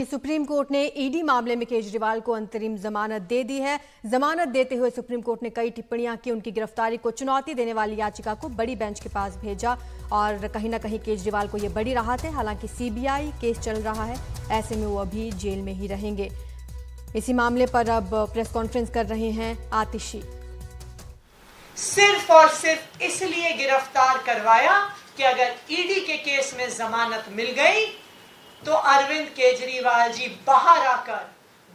Supreme court ने ED मामले में केजरीवाल को अंतरिम जमानत दे दी है। जमानत देते हुए सुप्रीम कोर्ट ने कई टिप्पणियां की, उनकी गिरफ्तारी को चुनौती देने वाली याचिका को बड़ी बेंच के पास भेजा और कहीं ना कहीं केजरीवाल को यह बड़ी राहत है। हालांकि सीबीआई केस चल रहा है, ऐसे में वो अभी जेल में ही रहेंगे। इसी मामले पर अब प्रेस कॉन्फ्रेंस कर रहे हैं आतिशी। सिर्फ और सिर्फ इसलिए गिरफ्तार करवाया कि अगर ईडी के केस में जमानत मिल गई तो अरविंद केजरीवाल जी बाहर आकर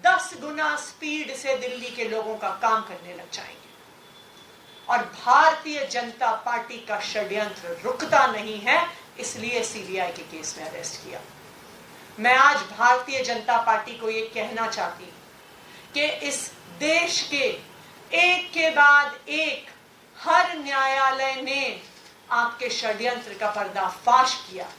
10 गुना स्पीड से दिल्ली के लोगों का काम करने लग जाएंगे। और भारतीय जनता पार्टी का षड्यंत्र रुकता नहीं है, इसलिए सीबीआई के केस में अरेस्ट किया। मैं आज भारतीय जनता पार्टी को यह कहना चाहती हूं कि इस देश के एक के बाद एक हर न्यायालय ने आपके षड्यंत्र का पर्दाफाश किया।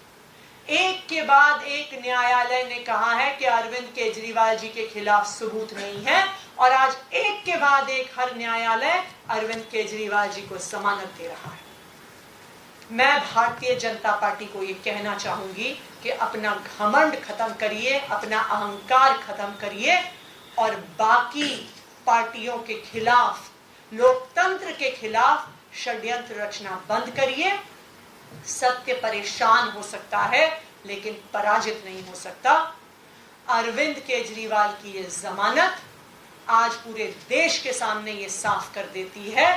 एक के बाद एक न्यायालय ने कहा है कि अरविंद केजरीवाल जी के खिलाफ सबूत नहीं है, और आज एक के बाद एक हर न्यायालय अरविंद केजरीवाल जी को जमानत दे रहा है। मैं भारतीय जनता पार्टी को यह कहना चाहूंगी कि अपना घमंड खत्म करिए, अपना अहंकार खत्म करिए और बाकी पार्टियों के खिलाफ, लोकतंत्र के खिलाफ षड्यंत्र रचना बंद करिए। सत्य परेशान हो सकता है लेकिन पराजित नहीं हो सकता। अरविंद केजरीवाल की ये जमानत आज पूरे देश के सामने ये साफ कर देती है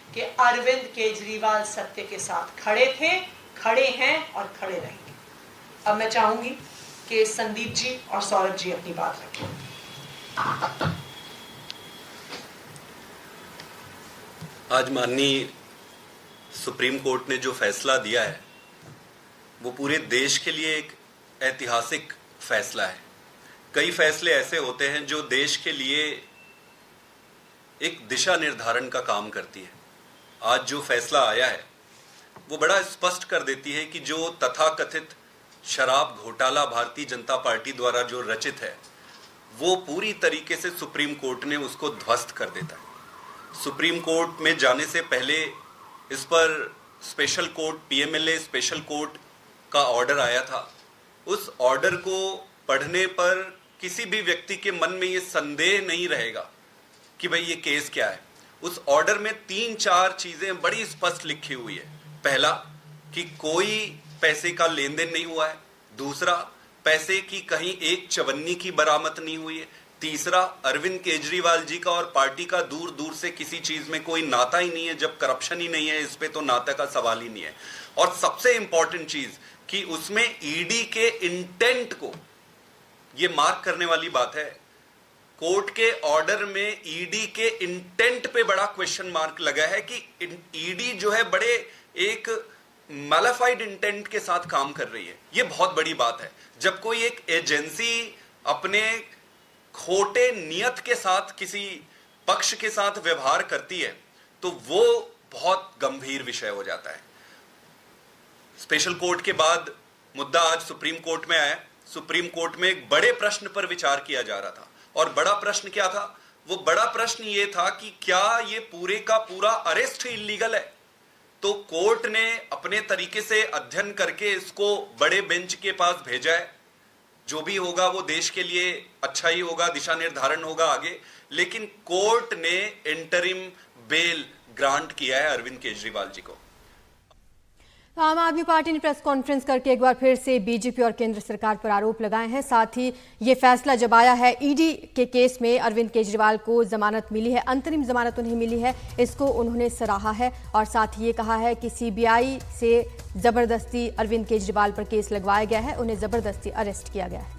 कि अरविंद केजरीवाल सत्य के साथ खड़े थे, खड़े हैं और खड़े रहेंगे। अब मैं चाहूंगी कि संदीप जी और सौरभ जी अपनी बात रखें। आज माननीय सुप्रीम कोर्ट ने जो फैसला दिया है वो पूरे देश के लिए एक ऐतिहासिक फैसला है। कई फैसले ऐसे होते हैं जो देश के लिए एक दिशा निर्धारण का काम करती है। आज जो फैसला आया है वो बड़ा स्पष्ट कर देती है कि जो तथाकथित शराब घोटाला भारतीय जनता पार्टी द्वारा जो रचित है वो पूरी तरीके से सुप्रीम कोर्ट ने उसको ध्वस्त कर देता है। सुप्रीम कोर्ट में जाने से पहले इस पर special court, PMLA special court का ऑर्डर आया था। उस ऑर्डर को पढ़ने पर किसी भी व्यक्ति के मन में ये संदेह नहीं रहेगा कि भाई ये केस क्या है। उस ऑर्डर में 3-4 चीजें बड़ी स्पष्ट लिखी हुई है। पहला कि कोई पैसे का लेन देन नहीं हुआ है। दूसरा, पैसे की कहीं एक चवन्नी की बरामद नहीं हुई है। तीसरा, अरविंद केजरीवाल जी का और पार्टी का दूर दूर से किसी चीज में कोई नाता ही नहीं है। जब करप्शन ही नहीं है इस पे तो नाते का सवाल ही नहीं है। और सबसे इंपॉर्टेंट चीज कि उसमें ईडी के इंटेंट को ये मार्क करने वाली बात है। कोर्ट के ऑर्डर में ईडी के इंटेंट पे बड़ा क्वेश्चन मार्क लगा है कि ईडी जो है बड़े एक मैलिफाइड इंटेंट के साथ काम कर रही है। ये बहुत बड़ी बात है। जब कोई एक एजेंसी अपने खोटे नियत के साथ किसी पक्ष के साथ व्यवहार करती है तो वो बहुत गंभीर विषय हो जाता है। स्पेशल कोर्ट के बाद मुद्दा आज सुप्रीम कोर्ट में आया। सुप्रीम कोर्ट में एक बड़े प्रश्न पर विचार किया जा रहा था। और बड़ा प्रश्न क्या था? वो बड़ा प्रश्न ये था कि क्या ये पूरे का पूरा अरेस्ट इल्लीगल है। तो कोर्ट ने अपने तरीके से अध्ययन करके इसको बड़े बेंच के पास भेजा है। जो भी होगा वो देश के लिए अच्छा ही होगा, दिशा निर्धारण होगा आगे। लेकिन कोर्ट ने इंटरिम बेल ग्रांट किया है अरविंद केजरीवाल जी को। आम आदमी पार्टी ने प्रेस कॉन्फ्रेंस करके एक बार फिर से बीजेपी और केंद्र सरकार पर आरोप लगाए हैं। साथ ही ये फैसला जब आया है, ईडी के केस में अरविंद केजरीवाल को जमानत मिली है, अंतरिम जमानत उन्हें मिली है, इसको उन्होंने सराहा है। और साथ ही ये कहा है कि सीबीआई से जबरदस्ती अरविंद केजरीवाल पर केस लगवाया गया है, उन्हें जबरदस्ती अरेस्ट किया गया है।